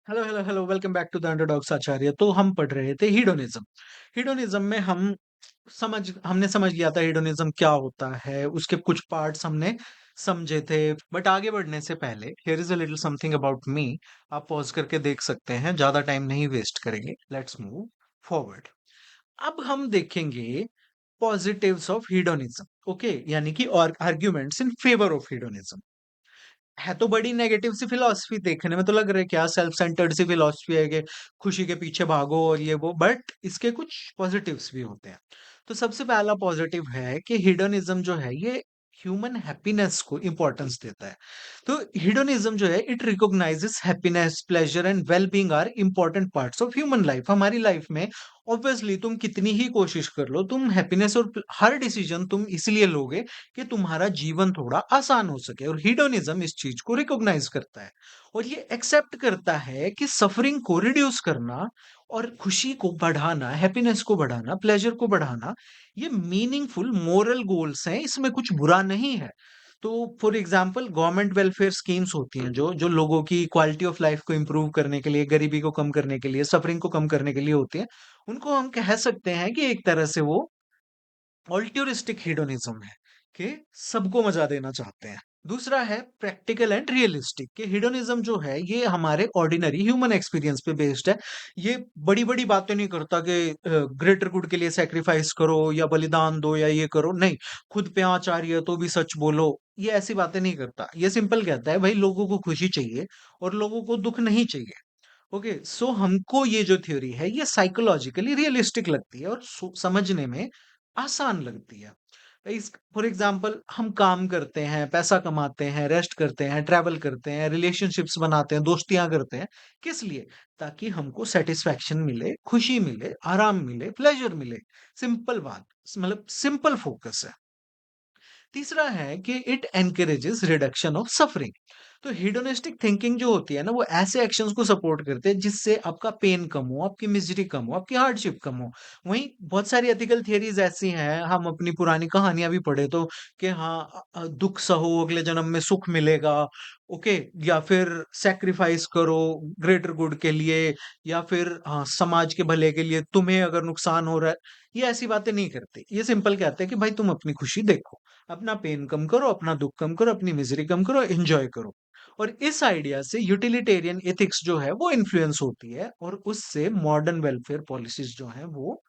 Hello, hello, hello, welcome back to the underdogs Acharya. तो हम पढ़ रहे थे हीडोनिज्म। हीडोनिज्म में हमने समझ लिया था हीडोनिज्म क्या होता है, उसके कुछ पार्ट्स हमने समझे थे। बट आगे बढ़ने से पहले here is a little something about me. आप पॉज करके देख सकते हैं, ज्यादा टाइम नहीं वेस्ट करेंगे। Let's move forward. अब हम देखेंगे पॉजिटिव्स ऑफ हीडोनिज्म। ओके, यानी कि और आर्ग्यूमेंट्स इन फेवर ऑफ हीडोनिज्म। है तो बड़ी नेगेटिव सी फिलॉसफी, देखने में तो लग रहा है क्या सेल्फ सेंटर्ड सी फिलॉसफी है कि खुशी के पीछे भागो और ये वो, बट इसके कुछ पॉजिटिव्स भी होते हैं। तो सबसे पहला पॉजिटिव है कि हिडनिज्म जो है ये ह्यूमन हैप्पीनेस को इंपॉर्टेंस देता है। तो हिडनिज्म जो है it recognises happiness, pleasure and well being are important parts of human life. हमारी लाइफ में ऑब्वियसली तुम कितनी ही कोशिश कर लो, तुम हैप्पीनेस और हर डिसीजन तुम इसलिए लोगे कि तुम्हारा जीवन थोड़ा आसान हो सके। और हीडोनिज्म इस चीज को रिकॉग्नाइज करता है और ये एक्सेप्ट करता है कि सफरिंग को रिड्यूस करना और खुशी को बढ़ाना, हैप्पीनेस को बढ़ाना, प्लेजर को बढ़ाना, ये मीनिंगफुल मोरल गोल्स हैं, इसमें कुछ बुरा नहीं है। तो for example government welfare schemes होती हैं जो जो लोगों की क्वालिटी ऑफ लाइफ को इंप्रूव करने के लिए, गरीबी को कम करने के लिए, सफरिंग को कम करने के लिए होती है। उनको हम कह सकते हैं कि एक तरह से वो ऑल्ट्यूरिस्टिक हेडोनिज्म है कि सबको मजा देना चाहते हैं। दूसरा है प्रैक्टिकल एंड रियलिस्टिक कि हेडोनिज्म जो है ये हमारे ऑर्डिनरी ह्यूमन एक्सपीरियंस पे बेस्ड है। ये बड़ी बड़ी बातें नहीं करता कि ग्रेटर गुड के लिए सेक्रीफाइस करो या बलिदान दो या ये करो, नहीं। खुद पे आँच आ रही है तो भी सच बोलो, ये ऐसी बातें नहीं करता। ये सिंपल कहता है भाई लोगों को खुशी चाहिए और लोगों को दुख नहीं चाहिए। ओके, सो हमको ये जो थ्योरी है ये साइकोलॉजिकली रियलिस्टिक लगती है और समझने में आसान लगती है। इस फॉर एग्जांपल हम काम करते हैं, पैसा कमाते हैं, रेस्ट करते हैं, ट्रैवल करते हैं, रिलेशनशिप्स बनाते हैं, दोस्तियां करते हैं। किस लिए? ताकि हमको सेटिस्फैक्शन मिले, खुशी मिले, आराम मिले, प्लेजर मिले। सिंपल बात, मतलब सिंपल फोकस है। तीसरा है कि it encourages reduction of suffering. तो हेडोनिस्टिक थिंकिंग जो होती है ना वो ऐसे एक्शंस को सपोर्ट करते हैं जिससे आपका पेन कम हो, आपकी मिजरी कम हो, आपकी हार्डशिप कम हो। वहीं बहुत सारी एथिकल थियरीज ऐसी हैं, हम अपनी पुरानी कहानियां भी पढ़े तो कि हाँ दुख सहो अगले जन्म में सुख मिलेगा। ओके, या फिर सेक्रीफाइस करो ग्रेटर गुड के लिए, या फिर हाँ समाज के भले के लिए, तुम्हें अगर नुकसान हो रहा है। ये ऐसी बातें नहीं करते, ये सिंपल कहते हैं कि भाई तुम अपनी खुशी देखो, अपना पेन कम करो, अपना दुख कम करो, अपनी मिजरी कम करो, एंजॉय करो। और इस आइडिया से यूटिलिटेरियन एथिक्स जो है वो इन्फ्लुएंस होती है और उससे मॉडर्न वेलफेयर पॉलिसीज जो है वो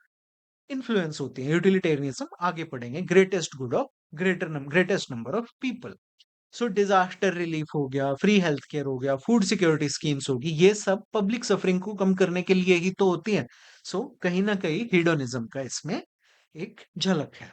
इन्फ्लुएंस होती है। यूटिलिटेरियनिज्म आगे पढ़ेंगे, greatest good of greatest number of people. So disaster relief हो गया, फ्री हेल्थ केयर हो गया, फूड सिक्योरिटी स्कीम्स होगी, ये सब पब्लिक सफरिंग को कम करने के लिए ही तो होती है। सो कहीं ना कहीं हिडोनिज्म का इसमें एक झलक है।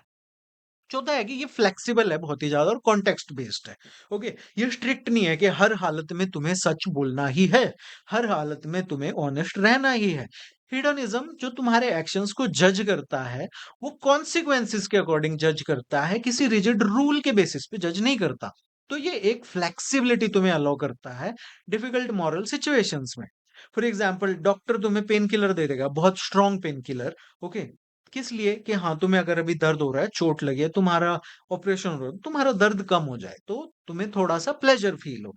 चौथा है कि ये फ्लेक्सिबल है बहुत ही ज्यादा और कॉन्टेक्स्ट बेस्ड है। ओके, ये स्ट्रिक्ट नहीं है कि हर हालत में तुम्हें सच बोलना ही है, हर हालत में तुम्हें ऑनेस्ट रहना ही है। हिडनिज्म जो तुम्हारे एक्शंस को जज करता है वो कॉन्सिक्वेंसेस के अकॉर्डिंग जज करता है, किसी रिजिड रूल के बेसिस पे जज नहीं करता। तो ये एक फ्लेक्सिबिलिटी तुम्हें अलाउ करता है डिफिकल्ट मॉरल सिचुएशंस में। फॉर एग्जाम्पल डॉक्टर तुम्हें पेन किलर दे देगा, बहुत स्ट्रॉन्ग पेन किलर। ओके, किस लिए? कि हाँ तुम्हें अगर अभी दर्द हो रहा है, चोट लगी है, तुम्हारा ऑपरेशन हो रहा है, तुम्हारा दर्द कम हो जाए तो तुम्हें थोड़ा सा प्लेजर फील हो।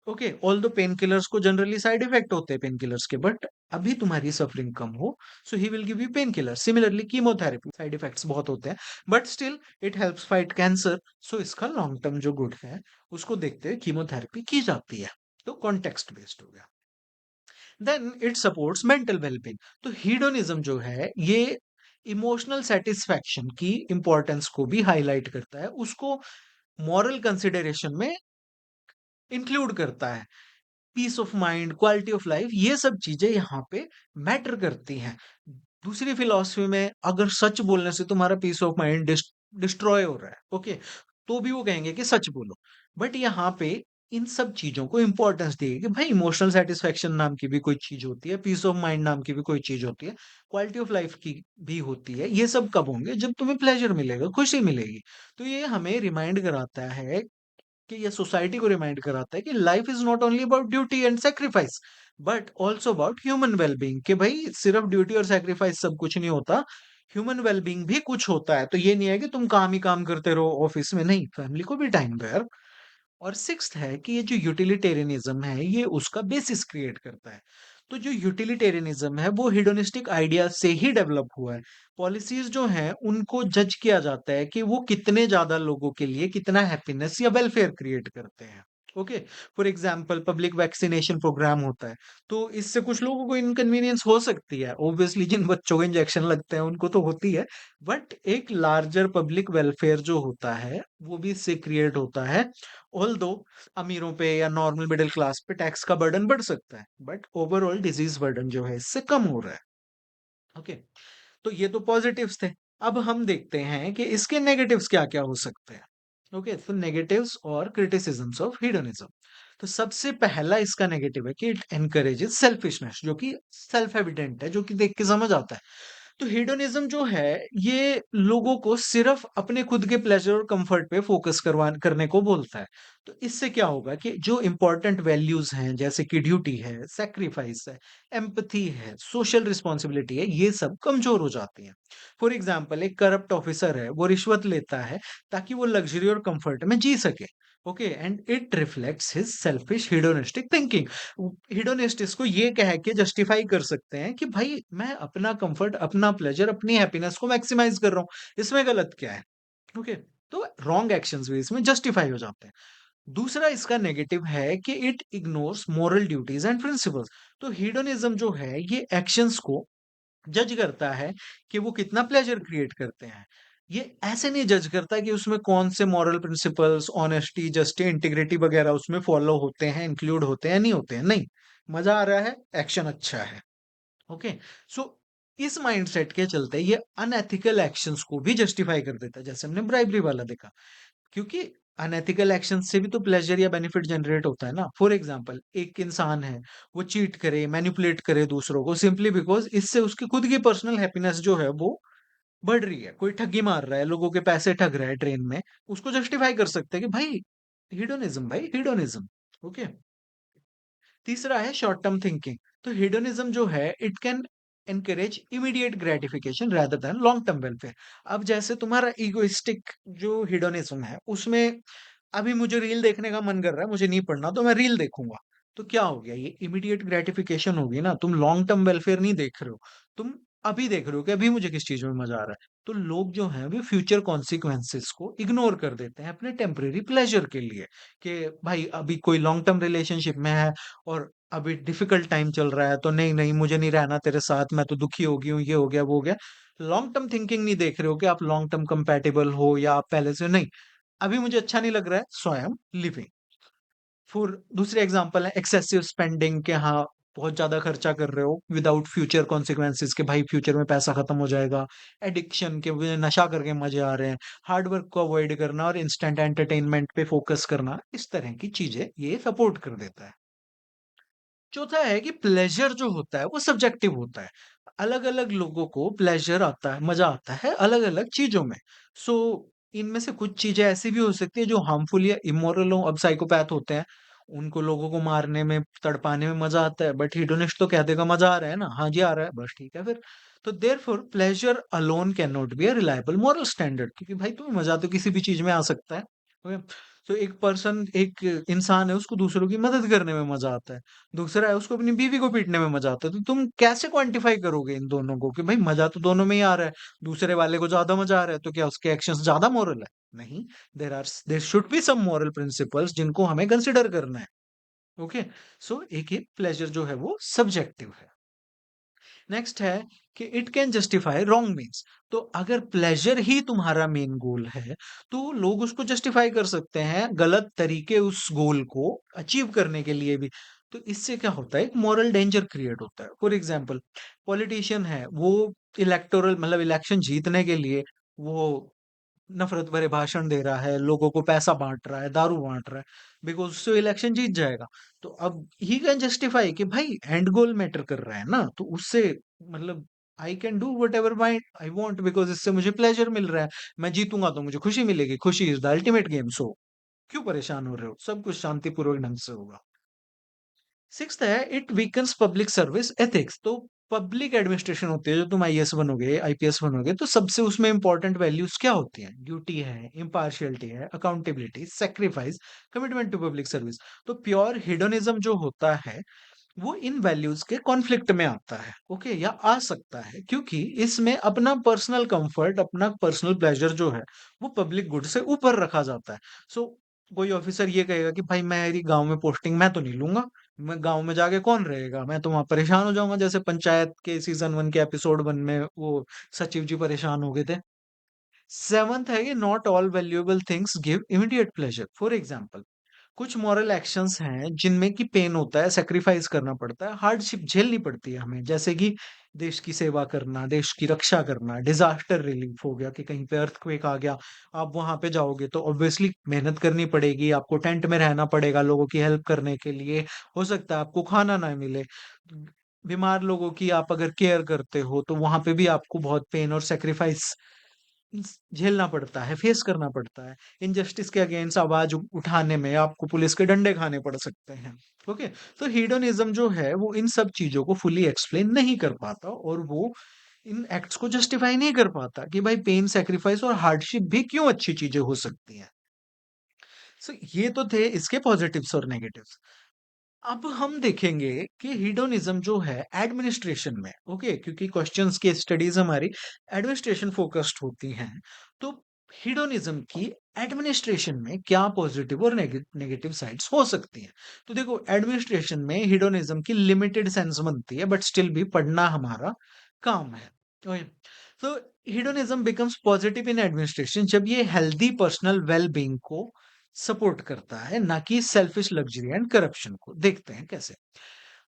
Okay, all the pain killers को जनरली साइड इफेक्ट होते हैं पेन किलर्स के, बट अभी तुम्हारी सफरिंग कम हो, so he will give you painkiller. Similarly chemotherapy side effects बहुत होते हैं, but still it helps fight cancer. So इसका लॉन्ग टर्म जो गुड है उसको देखते हुए कीमोथेरेपी की जाती है। तो कॉन्टेक्स्ट बेस्ड हो गया। Then it supports mental wellbeing. तो हीडोनिज्म जो है ये इमोशनल सेटिस्फैक्शन की इंपॉर्टेंस को भी हाईलाइट करता है, उसको मॉरल कंसिडरेशन में इंक्लूड करता है। Peace of mind, quality of life, ये सब चीजें यहाँ पे मैटर करती हैं। दूसरी फिलॉसफी में अगर सच बोलने से तुम्हारा पीस ऑफ माइंड डिस्ट्रॉय हो रहा है, ओके, तो भी वो कहेंगे कि सच बोलो। बट यहाँ पे इन सब चीजों को इंपॉर्टेंस दी है कि भाई इमोशनल सेटिस्फेक्शन नाम की भी कोई चीज होती है, पीस ऑफ माइंड नाम की भी कोई चीज होती है, क्वालिटी ऑफ लाइफ की भी होती है। ये सब कब होंगे? जब तुम्हें प्लेजर मिलेगा, खुशी मिलेगी। तो ये हमें रिमाइंड कराता है कि ये सोसाइटी को रिमाइंड कराता है कि life is not only about duty and sacrifice but also about human wellbeing. कि भाई सिर्फ ड्यूटी और सेक्रीफाइस सब कुछ नहीं होता, ह्यूमन वेलबींग भी कुछ होता है। तो ये नहीं है कि तुम काम ही काम करते रहो ऑफिस में, नहीं, फैमिली को भी टाइम दो यार। और सिक्स्थ है कि ये जो यूटिलिटेरियनिज्म है, ये उसका बेसिस क्रिएट करता है। तो जो यूटिलिटेरियनिज्म है, वो हेडोनिस्टिक आइडिया से ही डेवलप हुआ है। पॉलिसीज़ जो हैं, उनको जज किया जाता है कि वो कितने ज़्यादा लोगों के लिए कितना हैप्पीनेस या वेलफेयर क्रिएट करते हैं। Okay? For example public vaccination programme होता है, तो इससे कुछ लोगों को इनकन्वीनियंस हो सकती है। ऑब्वियसली जिन बच्चों को इंजेक्शन लगते हैं, उनको तो होती है, बट एक लार्जर पब्लिक वेलफेयर जो होता है, वो भी इससे क्रिएट होता है। ऑल्दो अमीरों पे या नॉर्मल मिडिल क्लास पे टैक्स का बर्डन बढ़ सकता है, बट ओवरऑल डिजीज बर्डन जो है इससे कम हो रहा है। ओके, तो ये तो पॉजिटिव्स थे। अब हम देखते हैं कि इसके नेगेटिव्स क्या-क्या हो सकते हैं। ओके, तो नेगेटिव्स और क्रिटिसिज्म्स ऑफ हेडोनिज्म। तो सबसे पहला इसका नेगेटिव है कि इट एनकरेजेस सेल्फिशनेस, जो कि सेल्फ एविडेंट है, जो कि देख के समझ आता है। तो हेडोनिज्म जो है, ये लोगों को सिर्फ अपने खुद के प्लेजर और कंफर्ट पे फोकस करने को बोलता है। तो इससे क्या होगा कि जो इंपॉर्टेंट वैल्यूज हैं, जैसे कि ड्यूटी है, सैक्रिफाइस है, एम्पैथी है, सोशल रिस्पॉन्सिबिलिटी है, ये सब कमजोर हो जाती हैं। फॉर एग्जाम्पल एक करप्ट ऑफिसर है, वो रिश्वत लेता है ताकि वो लग्जरी और कंफर्ट में जी सके। Okay, and it reflects his selfish hedonistic thinking. Hedonist इसको ये कह के जस्टिफाई कर सकते हैं कि भाई मैं अपना कंफर्ट, अपना प्लेजर, अपनी हैप्पीनेस को मैक्सिमाइज कर रहा हूँ, इसमें गलत क्या है? ओके, तो रॉन्ग एक्शंस भी इसमें जस्टिफाई हो जाते हैं। दूसरा इसका नेगेटिव है कि it ignores moral duties and principles. तो हिडोनिज्म जो है, ये एक्शंस को जज करता है कि वो कितना प्लेजर क्रिएट करते हैं। ये ऐसे नहीं जज करता कि उसमें कौन से moral principles, honesty, justice, integrity वगैरह उसमें फॉलो होते हैं, इंक्लूड होते हैं, नहीं होते हैं, नहीं। मजा आ रहा है, एक्शन अच्छा है। ओके, सो इस माइंडसेट के चलते ये अनएथिकल एक्शंस को भी जस्टिफाई कर देता है, जैसे हमने ब्राइबरी वाला देखा। क्योंकि अनएथिकल एक्शन से भी तो प्लेजर या बेनिफिट जनरेट होता है ना। फॉर एग्जांपल एक इंसान है, वो चीट करे, मैनिपुलेट करे दूसरों को, सिंपली बिकॉज इससे उसकी खुद की पर्सनल हैप्पीनेस जो है वो बढ़ रही है। कोई ठगी मार रहा है, लोगों के पैसे ठग रहा है ट्रेन में, उसको जस्टिफाई कर सकते हैं कि भाई हिडोनिज्म, भाई हिडोनिज्म। ओके, तीसरा है शॉर्ट टर्म थिंकिंग। तो हेडोनिज्म जो है, it can encourage immediate gratification rather than long term welfare. अब जैसे तुम्हारा इगोइस्टिक जो हेडोनिज्म है, उसमें अभी मुझे रील देखने का मन कर रहा है, मुझे नहीं पढ़ना, तो मैं रील देखूंगा। तो क्या हो गया, ये इमीडिएट ग्रेटिफिकेशन होगी ना, तुम लॉन्ग टर्म वेलफेयर नहीं देख रहे हो। तुम अभी देख रहे हो कि अभी मुझे किस चीज में मजा आ रहा है। तो लोग जो हैं, वो फ्यूचर कॉन्सिक्वेंसेस को इग्नोर कर देते हैं अपने टेम्परेरी प्लेजर के लिए, कि भाई अभी कोई लॉन्ग टर्म रिलेशनशिप में है और अभी डिफिकल्ट टाइम चल रहा है, तो नहीं नहीं मुझे नहीं रहना तेरे साथ, मैं तो दुखी हो गई हूँ, ये हो गया वो हो गया। लॉन्ग टर्म थिंकिंग नहीं देख रहे हो कि आप लॉन्ग टर्म कंपैटिबल हो या आप पहले से नहीं। अभी मुझे अच्छा नहीं लग रहा है, सो आई एम लिविंग। फिर दूसरे एग्जांपल है एक्सेसिव स्पेंडिंग, के हाँ बहुत ज्यादा खर्चा कर रहे हो विदाउट फ्यूचर कॉन्सिक्वेंसेस, के भाई फ्यूचर में पैसा खत्म हो जाएगा। एडिक्शन के, मुझे नशा करके मजे आ रहे हैं। हार्ड वर्क को अवॉइड करना और इंस्टेंट एंटरटेनमेंट पे फोकस करना, इस तरह की चीजें ये सपोर्ट कर देता है। चौथा है कि प्लेज़र जो होता है वो सब्जेक्टिव होता है। अलग-अलग लोगों को प्लेज़र आता है, मज़ा आता है अलग-अलग चीज़ों में। सो इनमें से कुछ चीज़ें ऐसी भी हो सकती है जो हार्मफुल या इमोरल हो। अब साइकोपैथ होते हैं, उनको लोगों को मारने में, तड़पाने में मज़ा आता है, बट हेडोनिस्ट तो कह देगा मज़ा आ रहा है ना, हाँ जी आ रहा है, बस ठीक है फिर। तो therefore pleasure alone can not be a reliable moral standard, क्योंकि भाई तुम्हें मज़ा तो किसी भी चीज़ में आ सकता है। ओके? तो एक इंसान है, उसको दूसरों की मदद करने में मज़ा आता है। दूसरा है, उसको अपनी बीवी को पीटने में मजा आता है। तो तुम कैसे क्वांटिफाई करोगे इन दोनों को कि भाई मजा तो दोनों में ही आ रहा है, दूसरे वाले को ज्यादा मजा आ रहा है, तो क्या उसके एक्शंस ज्यादा मोरल है? नहीं। There should be some moral principles जिनको हमें कंसिडर करना है। ओके, सो एक ये प्लेजर जो है वो सब्जेक्टिव है। नेक्स्ट है कि it can justify wrong means. तो अगर प्लेजर ही तुम्हारा मेन गोल है, तो लोग उसको जस्टिफाई कर सकते हैं गलत तरीके उस गोल को अचीव करने के लिए भी। तो इससे क्या होता है, एक मॉरल डेंजर क्रिएट होता है। फॉर एग्जाम्पल पॉलिटिशियन है, वो इलेक्टोरल मतलब इलेक्शन जीतने के लिए वो नफ़रत भरे भाषण दे रहा है, लोगों को पैसा बाँट रहा है, दारू बाँट रहा है, बिकॉज़ उससे वो इलेक्शन जीत जाएगा। तो अब ही कैन जस्टिफाई कि भाई एंड गोल मैटर कर रहा है ना, तो उससे मतलब I can do whatever my I want, because इससे मुझे प्लेज़र मिल रहा है। मैं जीतूँगा तो मुझे खुशी मिलेगी, खुशी इज़ द अल्टीमेट गेम, सो क्यों परेशान हो रहे हो? सब कुछ शांतिपूर्वक ढंग से होगा। सिक्स्थ है it weakens public service ethics. तो पब्लिक एडमिनिस्ट्रेशन होती है, जो तुम आईएएस बनोगे, आईपीएस बनोगे, तो सबसे उसमें इंपॉर्टेंट वैल्यूज क्या होती हैं? ड्यूटी है, इम्पार्शियलिटी है, accountability, sacrifice, commitment to public service. तो प्योर हिडोनिज्म जो होता है, वो इन वैल्यूज के कॉन्फ्लिक्ट में आता है, ओके, या आ सकता है, क्योंकि इसमें अपना पर्सनल कंफर्ट, अपना पर्सनल प्लेजर जो है, वो पब्लिक गुड से ऊपर रखा जाता है। सो कोई ऑफिसर ये कहेगा कि भाई मेरी गांव में पोस्टिंग मैं तो नहीं लूंगा, मैं गांव में जाके कौन रहेगा, मैं तो वहां परेशान हो जाऊंगा, जैसे पंचायत के सीजन 1 के एपिसोड 1 में वो सचिव जी परेशान हो गए थे। सेवंथ है कि not all valuable things give immediate pleasure. For example, कुछ मॉरल एक्शंस हैं जिनमें कि पेन होता है, सैक्रिफाइस करना पड़ता है, हार्डशिप झेलनी पड़ती है हमें, जैसे कि देश की सेवा करना, देश की रक्षा करना, डिजास्टर रिलीफ हो गया कि कहीं पे अर्थक्वेक आ गया, आप वहां पे जाओगे तो ऑब्वियसली मेहनत करनी पड़ेगी, आपको टेंट में रहना पड़ेगा लोगों की हेल्प करने के लिए, हो सकता है आपको खाना ना मिले, बीमार लोगों की आप अगर केयर करते हो तो वहां पे भी आपको बहुत पेन और सेक्रीफाइस झेलना पड़ता है, फेस करना पड़ता है। इनजस्टिस के अगेंस्ट आवाज उठाने में आपको पुलिस के डंडे खाने पड़ सकते हैं। ओके, तो हीडोनिज्म जो है वो इन सब चीजों को फुली एक्सप्लेन नहीं कर पाता, और वो इन एक्ट्स को जस्टिफाई नहीं कर पाता कि भाई पेन, सेक्रीफाइस और हार्डशिप भी क्यों अच्छी चीजें हो सकती हैं। सो ये तो थे इसके पॉजिटिव्स और नेगेटिव्स। अब हम देखेंगे कि हीडोनिज्म जो है एडमिनिस्ट्रेशन में, ओके, क्योंकि क्वेश्चंस की स्टडीज हमारी एडमिनिस्ट्रेशन फोकस्ड होती हैं, तो हीडोनिज्म की एडमिनिस्ट्रेशन में क्या पॉजिटिव और नेगेटिव साइड्स हो सकती हैं। तो देखो, एडमिनिस्ट्रेशन में हीडोनिज्म की लिमिटेड सेंस बनती है, बट स्टिल भी पढ़ना हमारा काम है। ओके, तो हीडोनिज्म बिकम्स पॉजिटिव इन एडमिनिस्ट्रेशन जब ये हेल्दी पर्सनल वेल बीइंग को सपोर्ट करता है, ना कि सेल्फिश लग्जरी एंड करप्शन को। देखते हैं कैसे।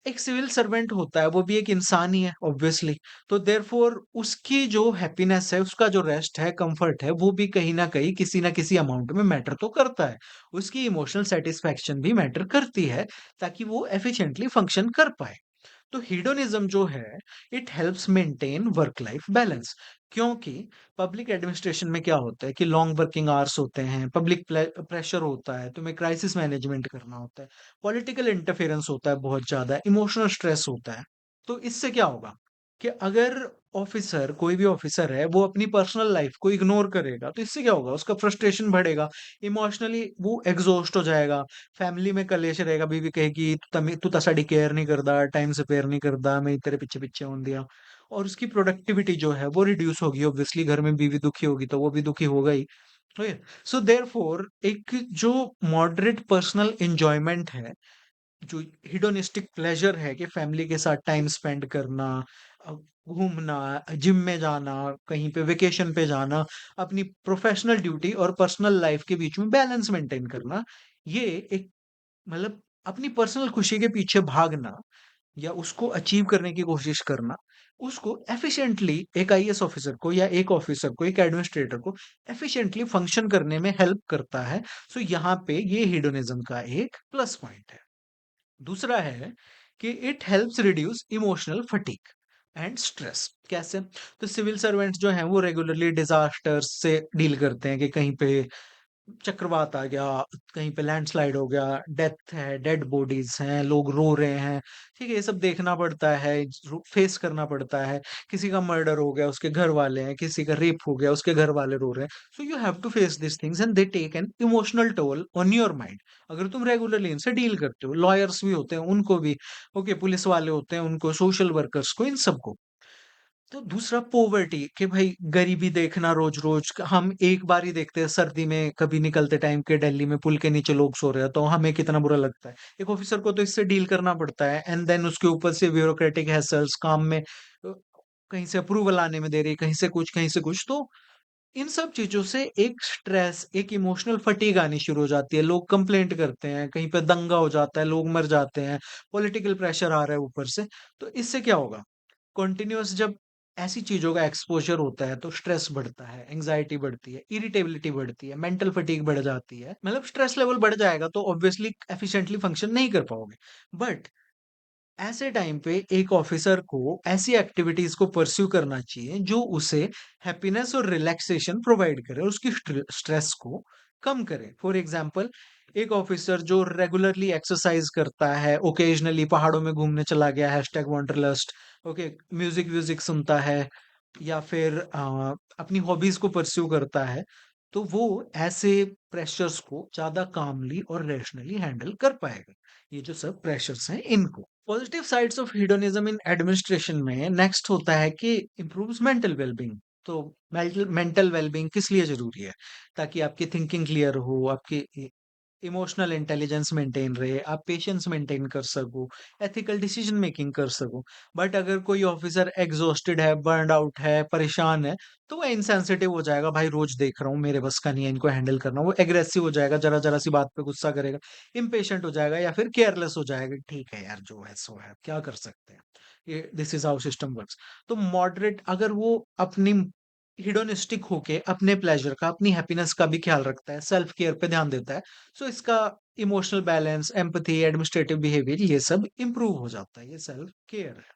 एक सिविल सर्वेंट होता है, वो भी एक इंसान ही है ऑब्वियसली, तो देयरफॉर उसकी जो हैप्पीनेस है, उसका जो रेस्ट है, कंफर्ट है, वो भी कहीं ना कहीं किसी ना किसी अमाउंट में मैटर तो करता है। उसकी इमोशनल सेटिस्फैक्शन भी मैटर करती है, ताकि वो एफिशिएंटली फंक्शन कर पाए। तो हीडोनिज्म जो है, it helps maintain work life balance, क्योंकि पब्लिक एडमिनिस्ट्रेशन में क्या होता है कि लॉन्ग वर्किंग आवर्स होते हैं, पब्लिक प्रेशर होता है, तुम्हें क्राइसिस मैनेजमेंट करना होता है, पॉलिटिकल इंटरफेरेंस होता है बहुत ज्यादा, इमोशनल स्ट्रेस होता है। तो इससे क्या होगा कि अगर ऑफिसर, कोई भी ऑफिसर है, वो अपनी पर्सनल लाइफ को इग्नोर करेगा, तो इससे क्या होगा, उसका फ्रस्ट्रेशन बढ़ेगा, इमोशनली वो एग्जॉस्ट हो जाएगा, फैमिली में कलेश रहेगा, बीवी कहेगी तू तो साडी केयर नहीं करदा, टाइम से पेयर नहीं करदा, मैं तेरे पीछे पीछे होन दिया, और उसकी प्रोडक्टिविटी जो है वो रिड्यूस होगी, ऑब्वियसली घर में बीवी दुखी होगी तो वो भी दुखी होगा ही। सो देयरफॉर एक जो मॉडरेट पर्सनल एंजॉयमेंट है, जो हिडोनिस्टिक प्लेजर है कि फैमिली के साथ टाइम स्पेंड करना, अ, घूमना, जिम में जाना, कहीं पे वेकेशन पे जाना, अपनी प्रोफेशनल ड्यूटी और पर्सनल लाइफ के बीच में बैलेंस मेंटेन करना, ये एक, मतलब अपनी पर्सनल खुशी के पीछे भागना या उसको अचीव करने की कोशिश करना, उसको एफिशिएंटली एक आईएएस ऑफिसर को या एक ऑफिसर को, एक एडमिनिस्ट्रेटर को एफिशिएंटली फंक्शन करने में हेल्प करता है। सो यहाँ पे ये हिडोनिज्म का एक प्लस पॉइंट है। दूसरा है कि it helps reduce emotional fatigue and stress. कैसे? तो सिविल सर्वेंट्स जो हैं वो रेगुलरली डिजास्टर्स से डील करते हैं कि कहीं पे चक्रवात आ गया, कहीं पे लैंडस्लाइड हो गया, डेथ है, डेड बॉडीज हैं, लोग रो रहे हैं, ठीक है, ये सब देखना पड़ता है, फेस करना पड़ता है। किसी का मर्डर हो गया, उसके घर वाले हैं, किसी का रेप हो गया, उसके घर वाले रो रहे हैं। So you have to face this things and they take an emotional toll on your mind. अगर तुम रेगुलरली इनसे डील करते हो, लॉयर्स भी होते हैं उनको भी, ओके, पुलिस वाले होते हैं उनको, सोशल वर्कर्स को, इन सबको। तो दूसरा पॉवर्टी, कि भाई गरीबी देखना रोज रोज, हम एक बार ही देखते हैं सर्दी में कभी निकलते टाइम के दिल्ली में पुल के नीचे लोग सो रहे हैं, तो हमें कितना बुरा लगता है। एक ऑफिसर को तो इससे डील करना पड़ता है, एंड देन उसके ऊपर से ब्यूरोक्रेटिक हैसल्स, काम में कहीं से अप्रूवल आने में देरी, कहीं से कुछ, कहीं से कुछ। तो इन सब चीजों से एक स्ट्रेस, एक इमोशनल फटीग आनी शुरू हो जाती है, लोग कंप्लेंट करते हैं, कहीं पे दंगा हो जाता है, लोग मर जाते हैं, पॉलिटिकल प्रेशर आ रहा है ऊपर से। तो इससे क्या होगा, कंटिन्यूअस जब ऐसी चीजों का एक्सपोज़र होता है, तो स्ट्रेस बढ़ता है, एंग्ज़ायटी बढ़ती है, इरिटेबिलिटी बढ़ती है, मेंटल फटीग बढ़ जाती है। मतलब स्ट्रेस लेवल बढ़ जाएगा तो ऑब्वियसली एफिशिएंटली फंक्शन नहीं कर पाओगे। बट ऐसे टाइम पे एक ऑफिसर को ऐसी एक्टिविटीज़ को परस्यू करना चाहिए जो उसे हैप्पीनेस और रिलैक्सेशन प्रोवाइड करे और उसकी स्ट्रेस को कम करे। फॉर एग्ज़ाम्पल, एक ऑफिसर जो रेगुलरली एक्सरसाइज करता है, ओकेजनली पहाड़ों में घूमने चला गया, हैशटैग वांडरलस्ट, ओके, म्यूजिक व्यूजिक सुनता है, या फिर अपनी हॉबीज को परस्यू करता है, तो वो ऐसे प्रेशर्स को ज्यादा कामली और रैशनली हैंडल कर पाएगा। ये जो सब प्रेशर्स हैं इनको। Positive sides of hedonism in administration में नेक्स्ट होता है कि इम्प्रूव्स मेंटल वेलबींग। तो मेंटल मेंटल वेलबींग किस लिए जरूरी है? ताकि आपकी थिंकिंग क्लियर हो, आपकी इमोशनल इंटेलिजेंस मेंटेन रहे, आप पेशेंस मेंटेन कर सको, एथिकल डिसीजन मेकिंग कर सको। बट अगर कोई ऑफिसर एग्जॉस्टेड है, बर्न आउट है, परेशान है, तो वो इनसेंसिटिव हो जाएगा। भाई रोज देख रहा हूँ, मेरे बस का नहीं है इनको हैंडल करना। वो एग्रेसिव हो जाएगा, जरा जरा सी बात पे गुस्सा करेगा, इम्पेशेंट हो जाएगा, या फिर केयरलेस हो जाएगा। ठीक है यार, जो है सो है, क्या कर सकते हैं, ये this is how system works. तो मॉडरेट, अगर वो अपनी हिडोनिस्टिक होके अपने प्लेजर का, अपनी हैप्पीनेस का भी ख्याल रखता है, सेल्फ केयर पे ध्यान देता है, सो इसका emotional balance, empathy, administrative behaviour, ये सब इंप्रूव हो जाता है। ये सेल्फ केयर है।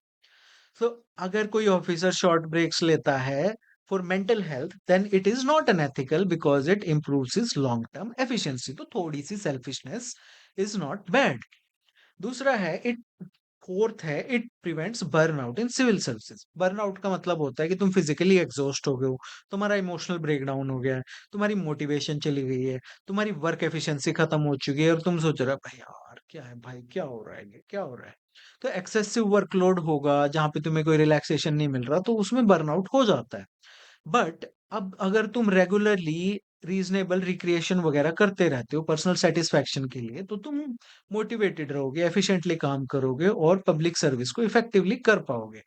सो अगर कोई ऑफिसर शॉर्ट ब्रेक्स लेता है for mental health, then it is not unethical because it improves his long term efficiency. तो थोड़ी सी सेल्फिशनेस इज नॉट बैड। दूसरा है इट फोर्थ है, it prevents burnout in civil services. Burnout का मतलब होता है कि तुम फिजिकली एग्जॉस्ट हो गए हो, तुम्हारा इमोशनल ब्रेकडाउन हो गया है, तुम्हारी मोटिवेशन चली गई है, तुम्हारी वर्क एफिशिएंसी खत्म हो चुकी है, और तुम सोच रहे हो भाई यार क्या है, भाई क्या हो रहा है, ये क्या हो रहा है। तो एक्सेसिव वर्कलोड होगा जहां पे तुम्हें कोई रिलैक्सेशन नहीं मिल रहा, तो उसमें बर्नआउट हो जाता है। बट अब अगर तुम रेगुलरली रीजनेबल रिक्रिएशन वगैरह करते रहते हो पर्सनल सेटिस्फैक्शन के लिए, तो तुम मोटिवेटेड रहोगे, एफिशिएंटली काम करोगे, और पब्लिक सर्विस को इफेक्टिवली कर पाओगे।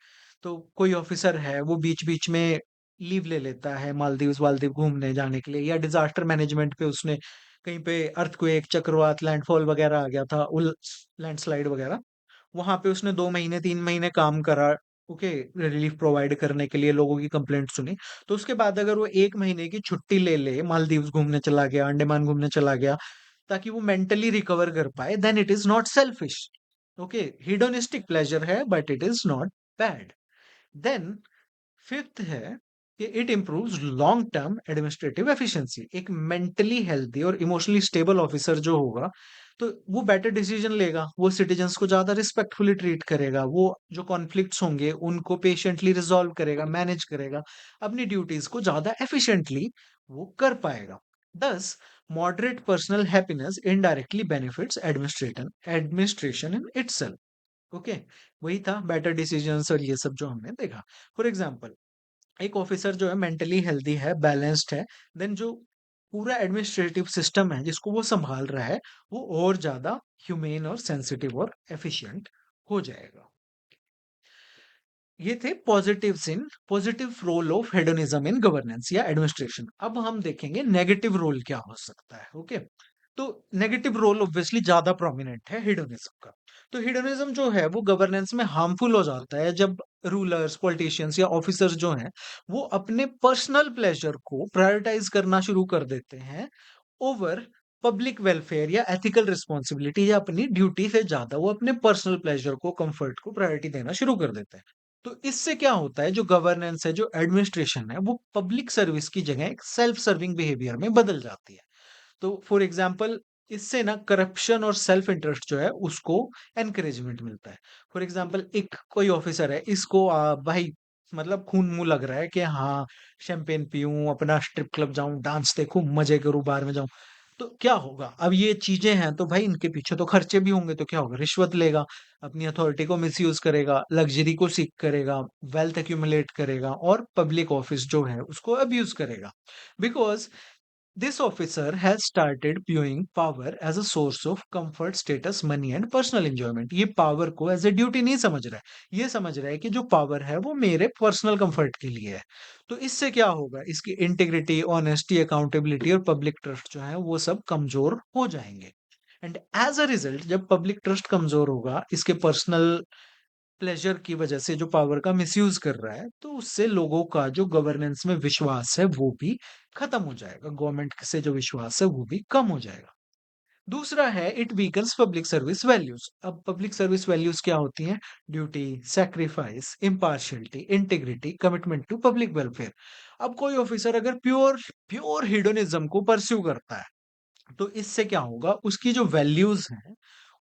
तो कोई ऑफिसर है, वो बीच बीच में लीव ले लेता है मालदीव्स वालदीव घूमने जाने के लिए, या डिजास्टर मैनेजमेंट पे उसने कहीं पे अर्थक्वेक, चक्रवात, लैंडफॉल वगैरह आ गया था, उल लैंडस्लाइड वगैरह, वहां पे उसने 2 महीने 3 महीने काम करा, ओके, रिलीफ प्रोवाइड करने के लिए, लोगों की कंप्लेंट सुनी। तो उसके बाद अगर वो 1 महीने की छुट्टी ले ले, मालदीव्स घूमने चला गया, अंडमान घूमने चला गया, ताकि वो मेंटली रिकवर कर पाए, then it is not selfish. Okay, hedonistic pleasure है, but it is not bad. Then fifth है कि it improves long term administrative efficiency. एक मेंटली हेल्थी और इमोशनली स्टेबल ऑफिसर जो होगा, तो वो बेटर डिसीजन लेगा, वो सिटीजन्स को ज्यादा रिस्पेक्टफुली ट्रीट करेगा, वो जो कॉन्फ्लिक्ट्स होंगे उनको पेशेंटली रिजॉल्व करेगा, मैनेज करेगा, अपनी ड्यूटीज को ज्यादा एफिशिएंटली वो कर पाएगा। दस, moderate personal happiness indirectly benefits administration in itself. Okay, वही था बेटर डिसीजंस और ये सब जो हमने देखा। फॉर एग्जाम्पल, एक ऑफिसर जो है मेंटली हेल्दी है, बैलेंस्ड है, देन जो पूरा एडमिनिस्ट्रेटिव सिस्टम है जिसको वो संभाल रहा है, वो और ज्यादा ह्यूमेन और सेंसिटिव और एफिशिएंट हो जाएगा। ये थे positive role of hedonism in governance या एडमिनिस्ट्रेशन। अब हम देखेंगे नेगेटिव रोल क्या हो सकता है। ओके, तो नेगेटिव रोल ऑब्वियसली ज्यादा प्रोमिनेंट है हिडोनिज्म का। तो हिडोनिज्म जो है वो गवर्नेंस में हार्मफुल हो जाता है जब रूलर्स, पॉलिटिशियंस या ऑफिसर्स जो हैं, वो अपने पर्सनल प्लेजर को प्रायोरिटाइज करना शुरू कर देते हैं ओवर पब्लिक वेलफेयर या एथिकल रिस्पॉन्सिबिलिटी, या अपनी ड्यूटी से ज्यादा वो अपने पर्सनल प्लेजर को, कंफर्ट को प्रायोरिटी देना शुरू कर देते हैं। तो इससे क्या होता है, जो गवर्नेंस है, जो एडमिनिस्ट्रेशन है, वो पब्लिक सर्विस की जगह एक सेल्फ सर्विंग बिहेवियर में बदल जाती है। तो फॉर एग्जाम्पल, इससे ना करप्शन और सेल्फ इंटरेस्ट जो है उसको एनकरेजमेंट मिलता है। फॉर एग्जाम्पल, एक कोई ऑफिसर है, इसको भाई मतलब खून मुंह लग रहा है कि हाँ, शैंपेन पीऊं, अपना स्ट्रिप क्लब जाऊं, डांस देखूं, मजे करूं, बार में जाऊं, तो क्या होगा? अब ये चीजें हैं तो भाई इनके पीछे तो खर्चे भी होंगे, तो क्या होगा? रिश्वत लेगा, अपनी अथॉरिटी को मिसयूज करेगा, लग्जरी को सीख करेगा, वेल्थ एक्यूमुलेट करेगा, और पब्लिक ऑफिस जो है उसको अब्यूज करेगा। Because this officer has started viewing power as a source of comfort, status, money and personal enjoyment। ये पावर को एज ए ड्यूटी नहीं समझ रहा है, ये समझ रहा है कि जो पावर है वो मेरे पर्सनल कंफर्ट के लिए है। तो इससे क्या होगा? इसकी इंटीग्रिटी, ऑनेस्टी, अकाउंटेबिलिटी और पब्लिक ट्रस्ट जो है वो सब कमजोर हो जाएंगे। एंड एज अ रिजल्ट, जब पब्लिक ट्रस्ट कमजोर होगा, इसके पर्सनल प्लेजर की वजह से जो पावर का मिसयूज कर रहा है, तो उससे लोगों का जो गवर्नेंस में विश्वास है वो भी खत्म हो जाएगा, गवर्नमेंट से जो विश्वास है वो भी कम हो जाएगा। दूसरा है it weakens public service values. अब पब्लिक सर्विस वैल्यूज क्या होती हैं? Duty, sacrifice, impartiality, integrity, commitment to public welfare. अब कोई ऑफिसर अगर प्योर प्योर हिडोनिज्म को परस्यू करता है, तो इससे क्या होगा, उसकी जो वैल्यूज़ हैं,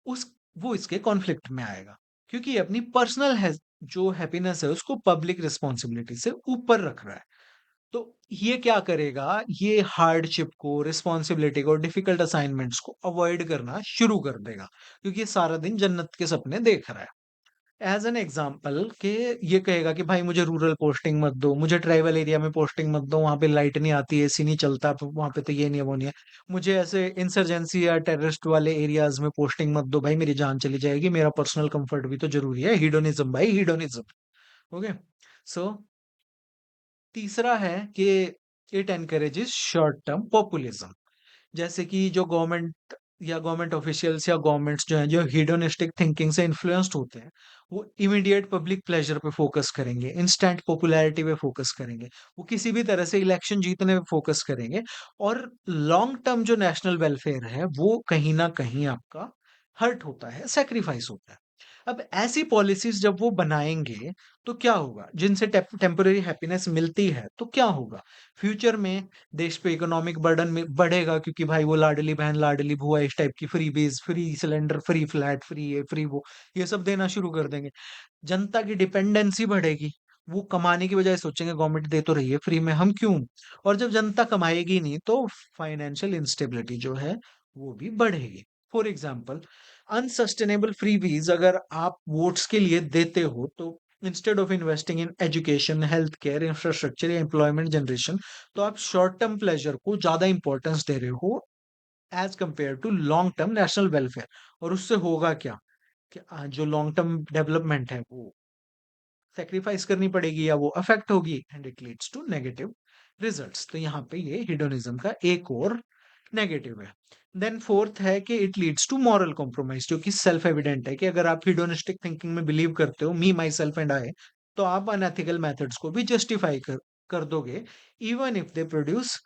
उस वो इसके कॉन्फ्लिक्ट में आएगा। क्योंकि ये अपनी पर्सनल जो हैप्पीनेस है उसको पब्लिक रिस्पॉन्सिबिलिटी से ऊपर रख रहा है। तो ये क्या करेगा, ये हार्डशिप को, रिस्पॉन्सिबिलिटी को, डिफिकल्ट असाइनमेंट्स को अवॉइड करना शुरू कर देगा, क्योंकि ये सारा दिन जन्नत के सपने देख रहा है। एज़ एन एग्ज़ाम्पल कि ये कहेगा कि भाई मुझे रूरल पोस्टिंग मत दो, मुझे ट्राइबल एरिया में पोस्टिंग मत दो, वहाँ पे लाइट नहीं आती, एसी नहीं चलता, वहाँ पे तो ये नहीं है, वो नहीं है। मुझे ऐसे इंसर्जेंसी या टेररिस्ट वाले एरियाज़ में पोस्टिंग मत दो, भाई मेरी जान चली जाएगी, मेरा पर्सनल कंफर्ट भी तो ज़रूरी है। हीडोनिज़्म भाई, हीडोनिज़्म। ओके? सो तीसरा है कि it encourages short term populism. जैसे कि जो गवर्नमेंट या गवर्नमेंट ऑफिशियल्स या गवर्नमेंट्स जो हैं, जो हेडोनिस्टिक थिंकिंग से इन्फ्लुएंस्ड होते हैं, वो इमीडिएट पब्लिक प्लेजर पे फोकस करेंगे, इंस्टेंट पॉपुलैरिटी पे फोकस करेंगे, वो किसी भी तरह से इलेक्शन जीतने पे फोकस करेंगे, और लॉन्ग टर्म जो नेशनल वेलफेयर है वो कहीं ना कहीं आपका हर्ट होता है, सेक्रीफाइस होता है। अब ऐसी पॉलिसीज जब वो बनाएंगे तो क्या होगा, जिनसे टेम्पररी हैप्पीनेस मिलती है, तो क्या होगा, फ्यूचर में देश पे इकोनॉमिक बर्डन में बढ़ेगा, क्योंकि भाई वो लाडली बहन, लाडली बुआ, इस टाइप की फ्री बीज, free cylinder, free flat, free ये, फ्री वो, ये सब देना शुरू कर देंगे। जनता की डिपेंडेंसी बढ़ेगी। वो कमाने की बजाय सोचेंगे गवर्नमेंट दे तो रही है फ्री में, हम क्यों? और जब जनता कमाएगी नहीं तो फाइनेंशियल इंस्टेबिलिटी जो है वो भी बढ़ेगी। फॉर एग्जाम्पल, अनसस्टेनेबल फ्रीबीज अगर आप वोट्स के लिए देते हो, तो instead of investing in education, health care, infrastructure या एम्प्लॉयमेंट जनरेशन, तो आप शॉर्ट टर्म प्लेजर को ज्यादा इंपॉर्टेंस दे रहे हो as compare to long term national welfare. और उससे होगा क्या, कि जो लॉन्ग टर्म डेवलपमेंट है वो सैक्रिफाइस करनी पड़ेगी या वो अफेक्ट होगी, and it leads to negative results. तो यहाँ पे ये हिडोनिज्म का एक और नेगेटिव है। देन फोर्थ है कि it leads to moral compromise, जो कि सेल्फ एविडेंट है कि अगर आप हिडोनिस्टिक थिंकिंग में बिलीव करते हो, मी माई सेल्फ एंड आई, तो आप अनएथिकल मेथड्स को भी जस्टिफाई कर दोगे, इवन इफ दे प्रोड्यूस,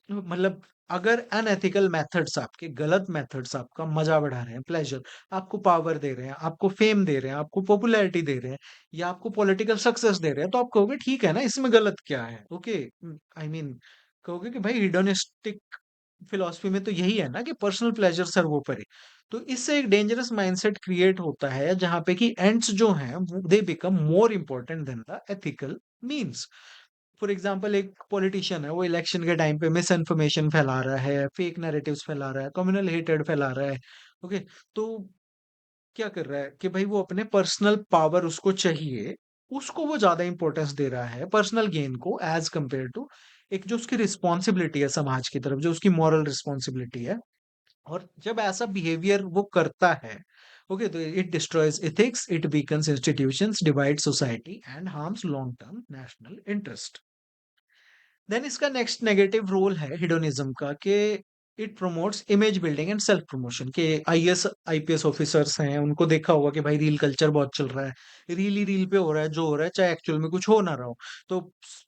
मतलब अगर अनएथिकल मेथड्स, आपके गलत मेथड्स आपका मजा बढ़ा रहे हैं, प्लेजर, आपको पावर दे रहे हैं, आपको फेम दे रहे हैं, आपको पॉपुलैरिटी दे रहे हैं, या आपको पॉलिटिकल सक्सेस दे रहे हैं, तो आप कहोगे ठीक है ना, इसमें गलत क्या है? ओके, आई मीन कहोगे कि भाई हिडोनिस्टिक फिलॉसफी में तो यही है ना कि पर्सनल प्लेजर सर्वोपरि। तो इससे एक डेंजरस माइंडसेट क्रिएट होता है, जहां पे कि एंड्स जो हैं they become more important than the ethical means. For example, एक पॉलिटिशियन है, वो इलेक्शन के टाइम पे मिस इन्फॉर्मेशन फैला रहा है, फेक नैरेटिव्स फैला रहा है, कम्युनल हेटेड फैला रहा है। ओके, तो क्या कर रहा है कि भाई वो अपने पर्सनल पावर उसको चाहिए, उसको वो ज्यादा इंपॉर्टेंस दे रहा है पर्सनल गेन को, एज कंपेयर टू एक जो उसकी रिस्पॉन्सिबिलिटी है समाज की तरफ, जो उसकी मॉरल रिस्पॉन्सिबिलिटी है। और जब ऐसा बिहेवियर वो करता है, ओके, तो it destroys ethics, it weakens institutions, divide society and harms long term national interest. Then इसका नेक्स्ट नेगेटिव रोल है हिडोनिज्म का, कि it promotes image building and self promotion. के आईएएस आईपीएस ऑफिसर्स हैं, उनको देखा होगा कि भाई रील कल्चर बहुत चल रहा है, रील ही रील पे हो रहा है जो हो रहा है, चाहे एक्चुअल में कुछ हो ना रहा हो। तो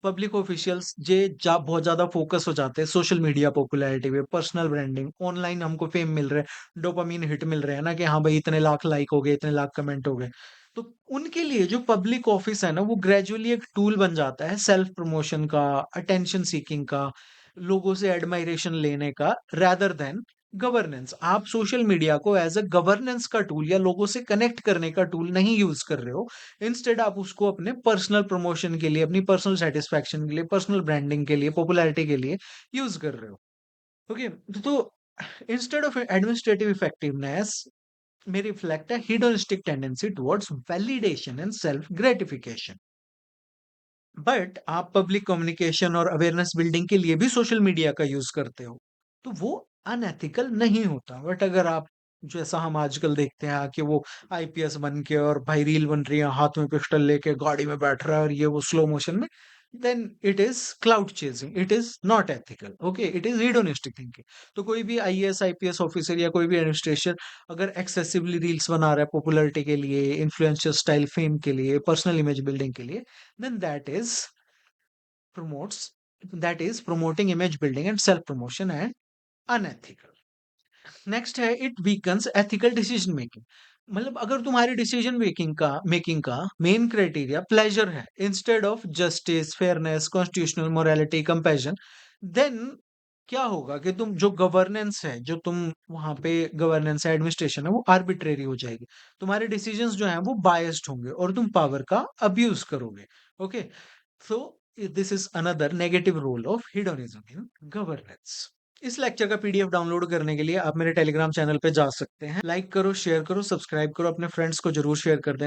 पब्लिक ऑफिशियल्स बहुत ज्यादा फोकस हो जाते हैं सोशल मीडिया पॉपुलैरिटी पे, पर्सनल ब्रांडिंग, ऑनलाइन हमको फेम मिल रहा है, डोपामीन हिट मिल रहे हैं ना, कि हाँ भाई इतने लाख लाइक हो गए, इतने लाख कमेंट हो गए। तो उनके लिए जो पब्लिक ऑफिस है ना, वो ग्रेजुअली एक टूल बन जाता है सेल्फ प्रमोशन का, अटेंशन सीकिंग का, लोगों से एडमायरेशन लेने का, rather देन गवर्नेंस। आप सोशल मीडिया को एज अ गवर्नेंस का टूल या लोगों से कनेक्ट करने का टूल नहीं यूज कर रहे हो। इंस्टेड आप उसको अपने पर्सनल प्रमोशन के लिए, अपनी पर्सनल सेटिस्फैक्शन के लिए, पर्सनल ब्रांडिंग के लिए, पॉपुलैरिटी के लिए यूज कर रहे हो। ओके, तो instead of administrative effectiveness may reflect a hedonistic tendency towards validation and self gratification। But आप पब्लिक कम्युनिकेशन और अवेयरनेस बिल्डिंग के लिए भी सोशल मीडिया का यूज करते हो, तो वो अनएथिकल नहीं होता। बट अगर आप, जैसा हम आजकल देखते हैं कि वो आईपीएस बन के और भाई रील बन रही है, हाथ में पिस्टल लेके गाड़ी में बैठ रहा है और ये वो स्लो मोशन में, then it is cloud chasing, it is not ethical. Okay, it is hedonistic thinking. तो कोई भी आईएएस आईपीएस ऑफिसर या कोई भी एडमिनिस्ट्रेशन अगर एक्सेसिवली रील्स बना रहा है पॉपुलैरिटी के लिए, इन्फ्लुएंशियल स्टाइल फेम के लिए, पर्सनल इमेज बिल्डिंग के लिए, then promotes that is promoting image building and self promotion and unethical। Next है it weakens ethical decision making. मतलब अगर तुम्हारी डिसीजन मेकिंग का मेन क्राइटेरिया प्लेजर है, instead of justice, fairness, constitutional morality, compassion, then क्या होगा कि तुम जो गवर्नेंस है, जो तुम वहाँ पे गवर्नेंस है, एडमिनिस्ट्रेशन है, वो आर्बिट्रेरी हो जाएगी। तुम्हारे डिसीजंस जो हैं वो बायस्ड होंगे और तुम पावर का अब्यूज करोगे। Okay, so this is another negative role of hedonism in governance. इस लेक्चर का पीडीएफ डाउनलोड करने के लिए आप मेरे टेलीग्राम चैनल पे जा सकते हैं। लाइक करो, शेयर करो, सब्सक्राइब करो, अपने फ्रेंड्स को जरूर शेयर कर देना।